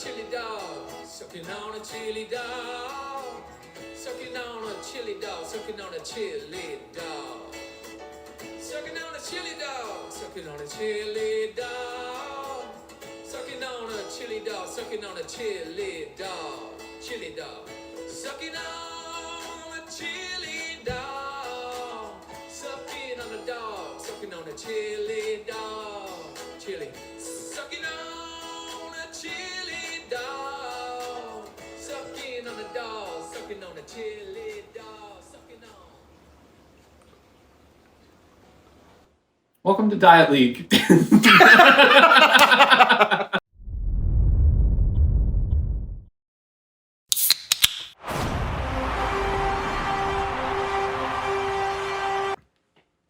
chili dog, sucking on a chili dog, sucking on a chili dog, sucking on a chili dog, sucking on a chili dog, sucking on a chili dog, sucking on a chili dog, sucking on a chili dog, chili dog, sucking on a chili dog, sucking on a dog, sucking on a chili dog, chili, sucking on a chili dog, sucking on a dog, sucking on a chili dog, sucking on. Welcome to Diet League.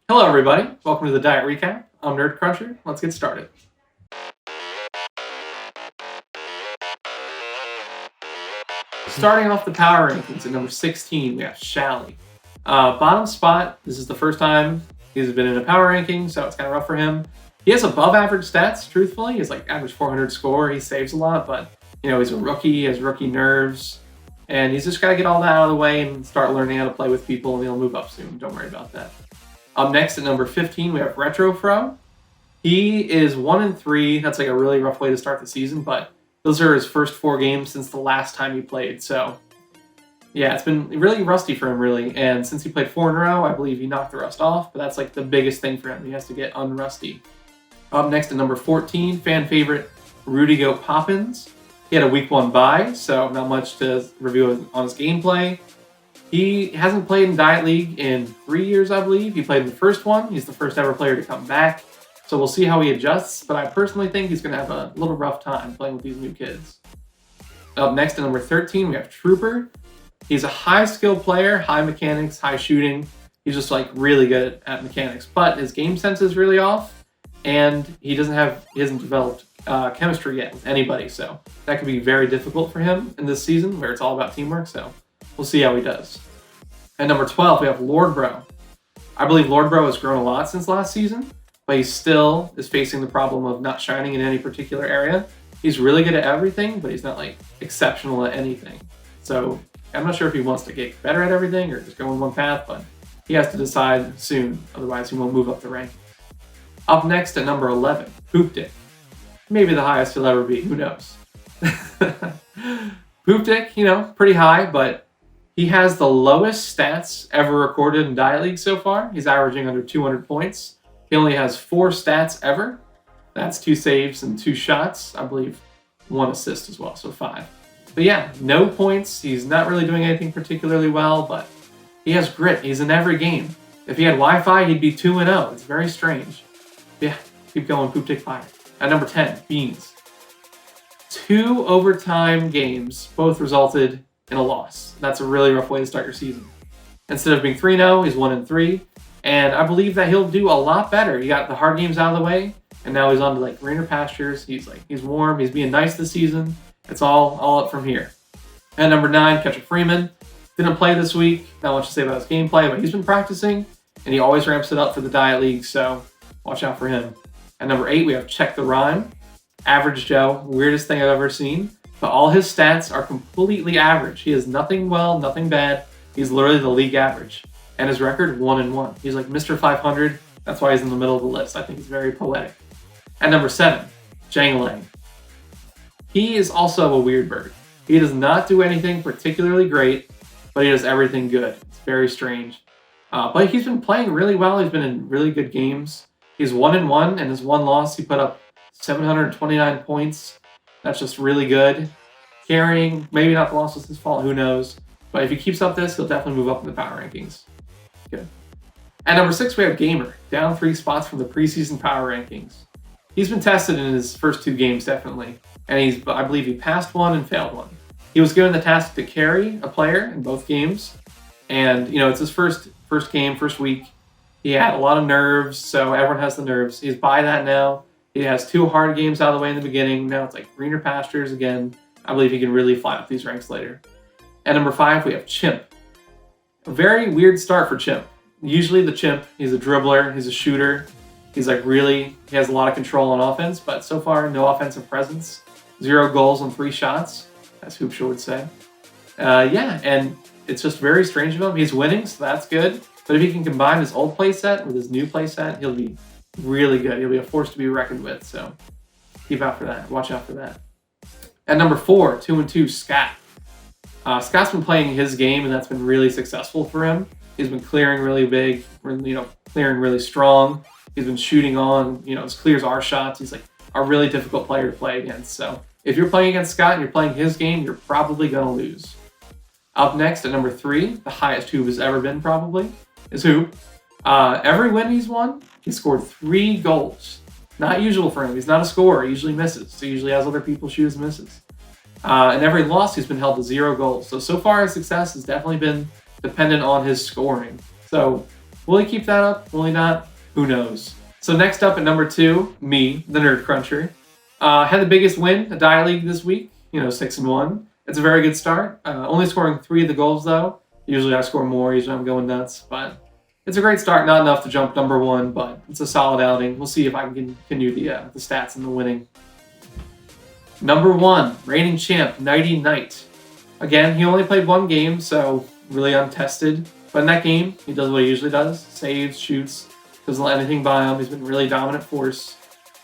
Hello, everybody. Welcome to the Diet Recap. I'm Nerd Cruncher. Let's get started. Starting off the power rankings at number 16, we have Shally. Bottom spot, this is the first time he's been in a power ranking, so it's kind of rough for him. He has above average stats, truthfully. He's like average 400 score. He saves a lot, but he's a rookie, he has rookie nerves, and he's just got to get all that out of the way and start learning how to play with people, and he'll move up soon. Don't worry about that. Up next at number 15, we have Retro Fro. He is 1-3. That's like a really rough way to start the season, but those are his first 4 games since the last time he played. So, yeah, it's been really rusty for him, really. And since he played 4 in a row, I believe he knocked the rust off. But that's like the biggest thing for him. He has to get unrusty. Up next at number 14, fan favorite Rudy Goat Poppins. He had a week 1 bye, so not much to review on his gameplay. He hasn't played in Diet League in 3 years, I believe. He played in the first one. He's the first ever player to come back. So we'll see how he adjusts, but I personally think he's going to have a little rough time playing with these new kids. Up next at number 13, we have Trooper. He's a high skill player, high mechanics, high shooting. He's just like really good at mechanics, but his game sense is really off, and he hasn't developed chemistry yet with anybody. So that could be very difficult for him in this season where it's all about teamwork. So we'll see how he does. At number 12, we have Lord Bro. I believe Lord Bro has grown a lot since last season, but he still is facing the problem of not shining in any particular area. He's really good at everything, but he's not like exceptional at anything. So I'm not sure if he wants to get better at everything or just go in one path, but he has to decide soon, otherwise he won't move up the rank. Up next at number 11, Poop Dick. Maybe the highest he'll ever be, who knows? Poop Dick, pretty high, but he has the lowest stats ever recorded in Diet League so far. He's averaging under 200 points. He only has 4 stats ever. That's 2 saves and 2 shots. I believe 1 assist as well, so 5. But yeah, no points. He's not really doing anything particularly well, but he has grit. He's in every game. If he had Wi-Fi, he'd be 2-0. It's very strange. Yeah, keep going, Poop Dick Fire. At number 10, Beans. 2 overtime games, both resulted in a loss. That's a really rough way to start your season. Instead of being 3-0, he's 1-3. And I believe that he'll do a lot better. He got the hard games out of the way, and now he's on to like greener pastures. He's warm. He's being nice this season. It's all up from here. At number 9, Ketchup Freeman. Didn't play this week. Not much to say about his gameplay, but he's been practicing, and he always ramps it up for the Diet League, so watch out for him. At number 8, we have Check the Rhyme. Average Joe. Weirdest thing I've ever seen. But all his stats are completely average. He has nothing well, nothing bad. He's literally the league average. And his record, 1-1. He's like Mr. 500. That's why he's in the middle of the list. I think he's very poetic. At number 7, Jang Lang. He is also a weird bird. He does not do anything particularly great, but he does everything good. It's very strange. But he's been playing really well. He's been in really good games. He's 1-1, and his 1 loss, he put up 729 points. That's just really good. Carrying, maybe not the loss was his fault, who knows. But if he keeps up this, he'll definitely move up in the power rankings. Good. At number 6, we have Gamer, down 3 spots from the preseason power rankings. He's been tested in his first 2 games, definitely. And I believe he passed 1 and failed 1. He was given the task to carry a player in both games. And, it's his first game, first week. He had a lot of nerves, so everyone has the nerves. He's by that now. He has 2 hard games out of the way in the beginning. Now it's like greener pastures again. I believe he can really fly up these ranks later. At number 5, we have Chimp. A very weird start for Chimp. Usually the Chimp, he's a dribbler, he's a shooter. He has a lot of control on offense, but so far no offensive presence. 0 goals on 3 shots, as Hoopsha would say. Yeah, and it's just very strange of him. He's winning, so that's good. But if he can combine his old playset with his new playset, he'll be really good. He'll be a force to be reckoned with, so keep out for that. Watch out for that. At number 4, 2-2, Scott. Scott's been playing his game, and that's been really successful for him. He's been clearing really big, clearing really strong. He's been shooting on, as clear as our shots. He's like a really difficult player to play against. So if you're playing against Scott and you're playing his game, you're probably going to lose. Up next at number 3, the highest Hoop has ever been probably, is Hoop. Every win he's won, he scored 3 goals. Not usual for him. He's not a scorer. He usually misses. So he usually has other people shoot his misses. And every loss, he's been held to 0 goals. So far his success has definitely been dependent on his scoring. So will he keep that up? Will he not? Who knows? So next up at number 2, me, the Nerd Cruncher. Had the biggest win, a Die League this week, 6-1. It's a very good start. Only scoring 3 of the goals though. Usually I score more, usually I'm going nuts, but it's a great start. Not enough to jump number 1, but it's a solid outing. We'll see if I can continue the stats and the winning. Number 1, reigning champ, Nighty Knight. Again, he only played 1 game, so really untested. But in that game, he does what he usually does. Saves, shoots, doesn't let anything by him. He's been really dominant force.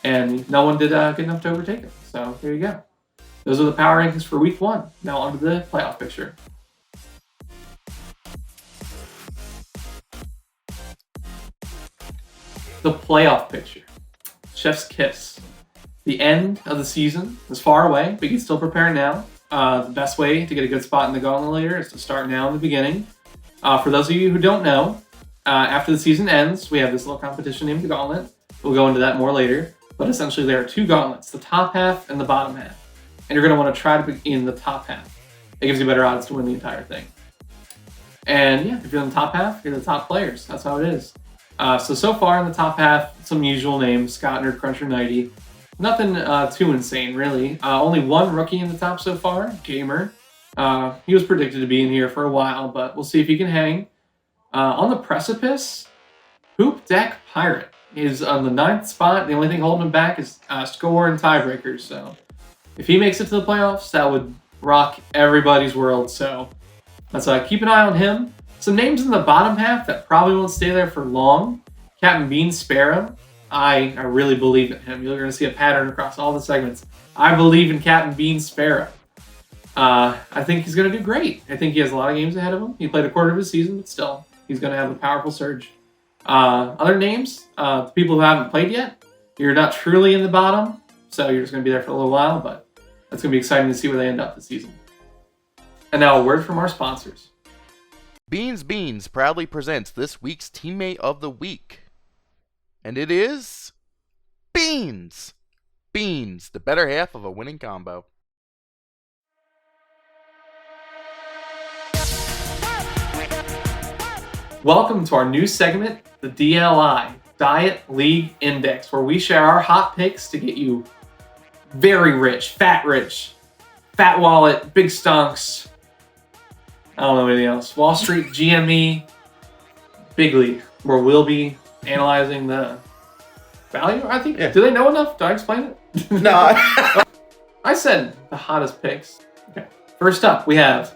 And no one did good enough to overtake him. So there you go. Those are the power rankings for week 1. Now on to the playoff picture. The playoff picture. Chef's kiss. The end of the season is far away, but you can still prepare now. The best way to get a good spot in the gauntlet later is to start now in the beginning. For those of you who don't know, after the season ends, we have this little competition named the Gauntlet. We'll go into that more later. But essentially there are 2 gauntlets, the top half and the bottom half. And you're going to want to try to be in the top half. It gives you better odds to win the entire thing. And yeah, if you're in the top half, you're the top players. That's how it is. So far in the top half, some usual names, Scott, Nerd Cruncher, Nighty. Nothing too insane, really. Only 1 rookie in the top so far, Gamer. He was predicted to be in here for a while, but we'll see if he can hang. On the precipice, Hoop Deck Pirate. He's on the 9th spot. The only thing holding him back is score and tiebreakers. So if he makes it to the playoffs, that would rock everybody's world. So let's keep an eye on him. Some names in the bottom half that probably won't stay there for long. Captain Bean Sparrow. I really believe in him. You're going to see a pattern across all the segments. I believe in Captain Bean Sparrow. I think he's going to do great. I think he has a lot of games ahead of him. He played a quarter of his season, but still, he's going to have a powerful surge. Other names, the people who haven't played yet, you're not truly in the bottom, so you're just going to be there for a little while, but it's going to be exciting to see where they end up this season. And now a word from our sponsors. Beans proudly presents this week's Teammate of the Week. And it is Beans! Beans, the better half of a winning combo. Welcome to our new segment, the DLI, Diet League Index, where we share our hot picks to get you very rich, fat wallet, big stonks, I don't know anything else, Wall Street, GME, big league, where we'll be analyzing the value, I think. Yeah. Do they know enough? Did I explain it? No. I said the hottest picks. Okay. First up, we have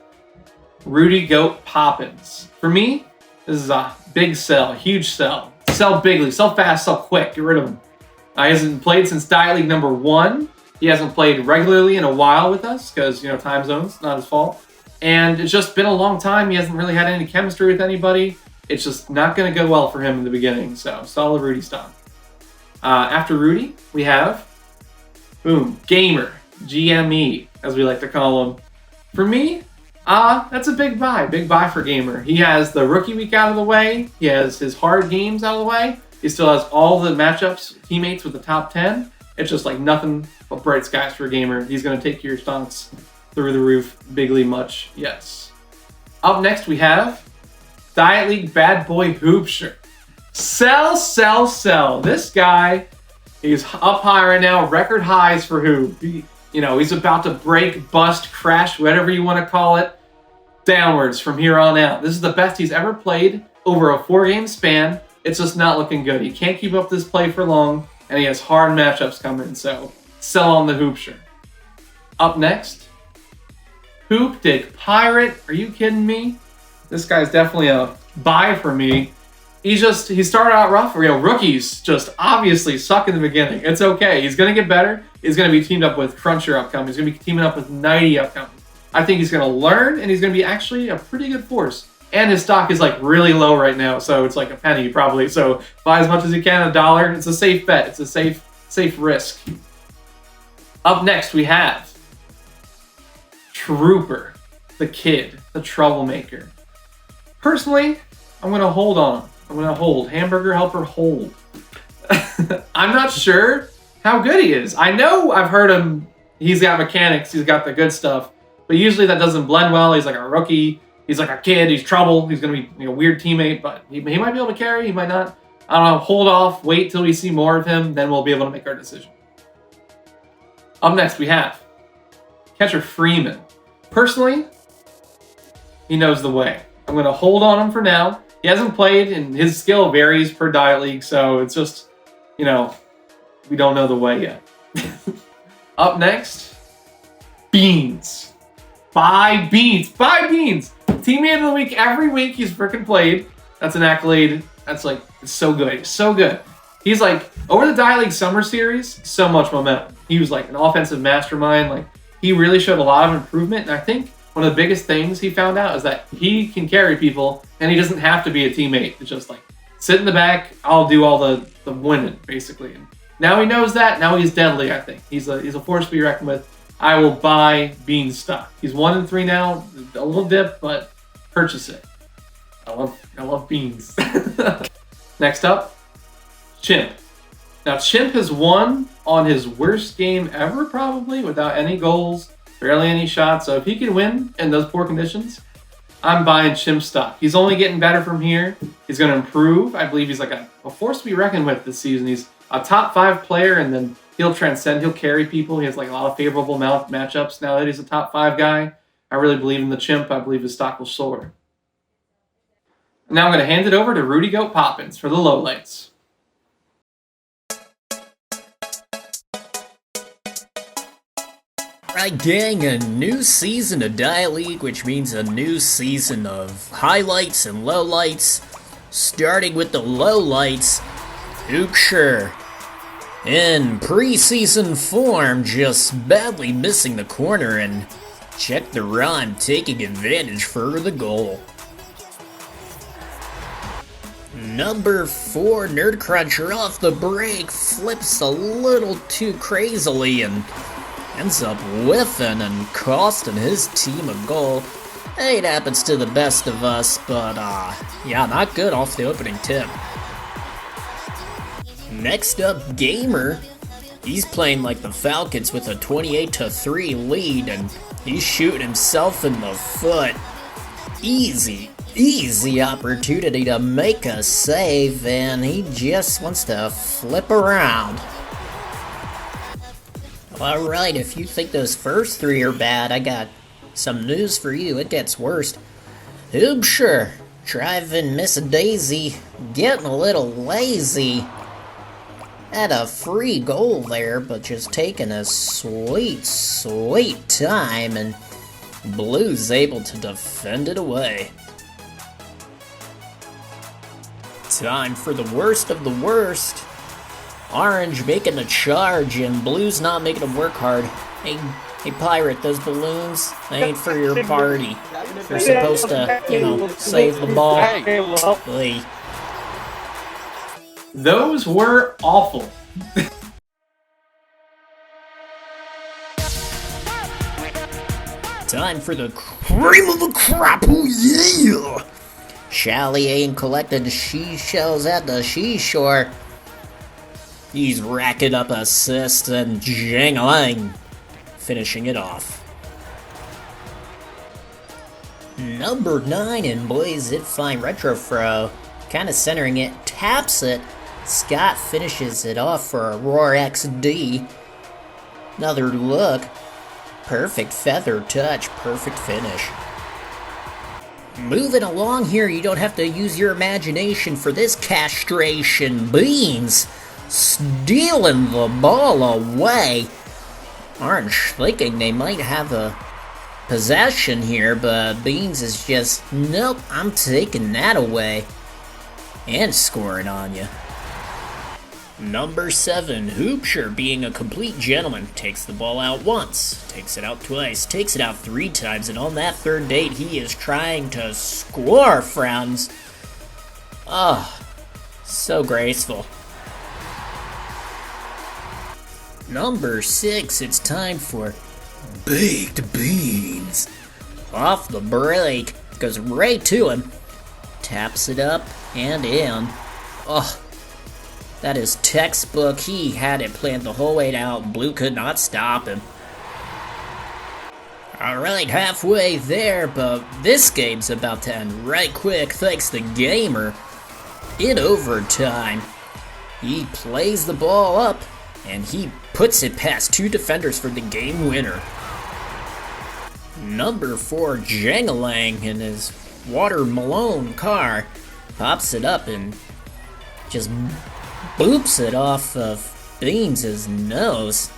Rudy Goat Poppins. For me, this is a big sell, huge sell. Sell bigly, sell fast, sell quick. Get rid of him. He hasn't played since Diet League number 1. He hasn't played regularly in a while with us because, time zones, not his fault. And it's just been a long time. He hasn't really had any chemistry with anybody. It's just not going to go well for him in the beginning. So, solid Rudy stock. After Rudy, we have, Gamer, GME, as we like to call him. For me, that's a big buy. Big buy for Gamer. He has the rookie week out of the way. He has his hard games out of the way. He still has all the matchups, teammates with the top 10. It's just like nothing but bright skies for Gamer. He's going to take your stunts through the roof. Bigly much, yes. Up next, we have Diet League Bad Boy Hoopsher. Sell, sell, sell. This guy, he's up high right now. Record highs for Hoop. He's about to break, bust, crash, whatever you want to call it, downwards from here on out. This is the best he's ever played over a 4-game span. It's just not looking good. He can't keep up this play for long, and he has hard matchups coming, so sell on the Hoopsher. Up next, Poop Dick Pirate. Are you kidding me? This guy's definitely a buy for me. He started out rough. Rookies just obviously suck in the beginning. It's okay. He's going to get better. He's going to be teamed up with Cruncher upcoming. He's going to be teaming up with Nighty upcoming. I think he's going to learn, and he's going to be actually a pretty good force. And his stock is like really low right now, so it's like a penny probably. So buy as much as you can, $1. It's a safe bet. It's a safe risk. Up next, we have Trooper, the kid, the troublemaker. Personally, I'm going to hold on him. I'm going to hold. Hamburger helper, hold. I'm not sure how good he is. I know I've heard him. He's got mechanics. He's got the good stuff. But usually that doesn't blend well. He's like a rookie. He's like a kid. He's trouble. He's going to be a weird teammate. But he might be able to carry. He might not. I don't know. Hold off. Wait till we see more of him. Then we'll be able to make our decision. Up next, we have Catcher Freeman. Personally, he knows the way. I'm going to hold on him for now. He hasn't played, and his skill varies per Diet League, so it's just, we don't know the way yet. Up next, Beans. Buy Beans. Buy Beans. Teammate of the week every week he's freaking played. That's an accolade. That's like, it's so good. It's so good. He's like, over the Diet League Summer Series, so much momentum. He was like an offensive mastermind. Like, he really showed a lot of improvement, and I think one of the biggest things he found out is that he can carry people, and he doesn't have to be a teammate. It's just like, sit in the back, I'll do all the winning, basically. And now he knows that. Now he's deadly, I think. He's a force to be reckoned with. I will buy Beans stock. He's 1-3 now. A little dip, but purchase it. I love Beans. Next up, Chimp. Now, Chimp has won on his worst game ever, probably, without any goals. Barely any shots, so if he can win in those poor conditions, I'm buying Chimp stock. He's only getting better from here. He's going to improve. I believe he's like a force to be reckoned with this season. He's a top 5 player, and then he'll transcend. He'll carry people. He has like a lot of favorable matchups now that he's a top 5 guy. I really believe in the Chimp. I believe his stock will soar. Now I'm going to hand it over to Rudy Goat Poppins for the lowlights. Right, gang, a new season of Diet League, which means a new season of highlights and lowlights. Starting with the lowlights, Hoopsure. In preseason form, just badly missing the corner, and check the rhyme, taking advantage for the goal. Number 4, Nerd Cruncher off the break, flips a little too crazily and ends up whiffing and costing his team a goal. It happens to the best of us, but yeah, not good off the opening tip. Next up, Gamer. He's playing like the Falcons with a 28-3 lead, and he's shooting himself in the foot. Easy opportunity to make a save, and he just wants to flip around. Alright, if you think those first 3 are bad, I got some news for you. It gets worse. Hoopsure, driving Miss Daisy, getting a little lazy. Had a free goal there, but just taking a sweet time, and Blue's able to defend it away. Time for the worst of the worst. Orange making a charge, and Blue's not making him work hard. Hey, Pirate, those balloons, they ain't for your party. You're supposed to, save the ball. Hey. Those were awful. Time for the cream of the crop, oh yeah! Shally ain't collecting seashells at the seashore. He's racking up assists and jangling, finishing it off. Number 9 in Blaze It Fine Retrofro, kind of centering it, taps it. Scott finishes it off for a Roar XD. Another look. Perfect feather touch, perfect finish. Moving along here, you don't have to use your imagination for this castration. Beans stealing the ball away. Orange thinking they might have a possession here, but Beans is just, nope, I'm taking that away. And scoring on you. Number 7, Hoopshire, being a complete gentleman, takes the ball out once, takes it out twice, takes it out 3 times, and on that third date, he is trying to score, friends. Oh, so graceful. Number 6, it's time for Baked Beans. Off the break, goes right to him, taps it up and in. Oh, that is textbook. He had it planned the whole way out. Blue could not stop him. Alright, halfway there, but this game's about to end right quick thanks to Gamer. In overtime, he plays the ball up, and he puts it past 2 defenders for the game winner. Number 4, Jangalang, in his Water Malone car, pops it up and just boops it off of Beans' nose.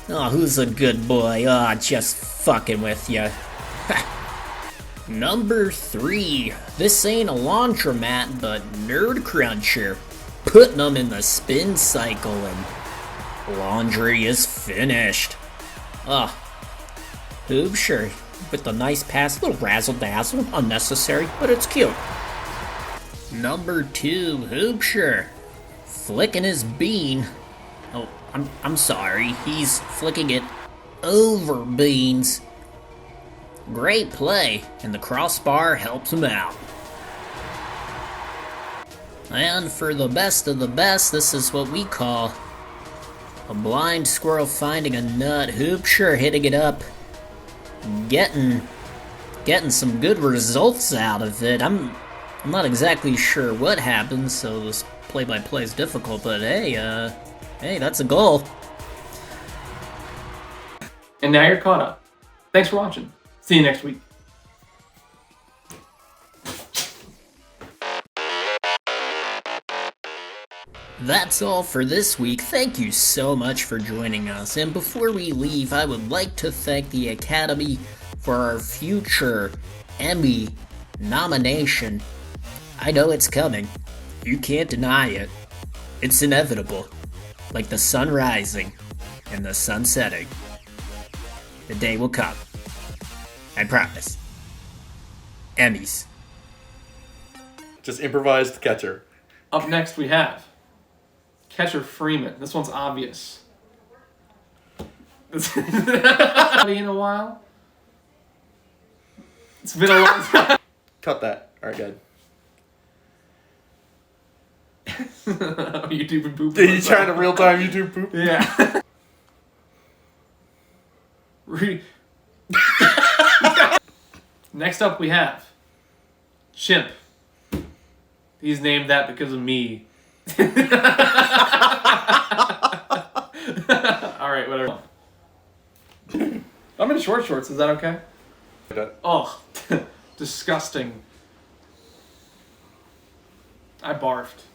Oh, who's a good boy? Oh, just fucking with ya. Number 3. This ain't a laundromat, but Nerd Cruncher. Putting them in the spin cycle and laundry is finished. Oh, Hoopshire with the nice pass. Little razzle-dazzle. Unnecessary, but it's cute. Number 2, Hoopshire. Flicking his bean. Oh, I'm sorry. He's flicking it over Beans. Great play, and the crossbar helps him out. And for the best of the best, this is what we call a blind squirrel finding a nut. Hoopshire hitting it up, getting some good results out of it. I'm not exactly sure what happened, so this play-by-play is difficult, but hey, that's a goal. And now you're caught up. Thanks for watching. See you next week. That's all for this week. Thank you so much for joining us. And before we leave, I would like to thank the Academy for our future Emmy nomination. I know it's coming. You can't deny it. It's inevitable. Like the sun rising and the sun setting. The day will come. I promise. Emmys. Just improvised catcher. Up next we have Catcher Freeman. This one's obvious. In a while. It's been a long time. Cut that. Alright, good. YouTube and poop. Are you trying to real-time YouTube poop? Yeah. Next up we have Chimp. He's named that because of me. Alright, whatever. I'm in short shorts, is that okay? Oh, disgusting. I barfed.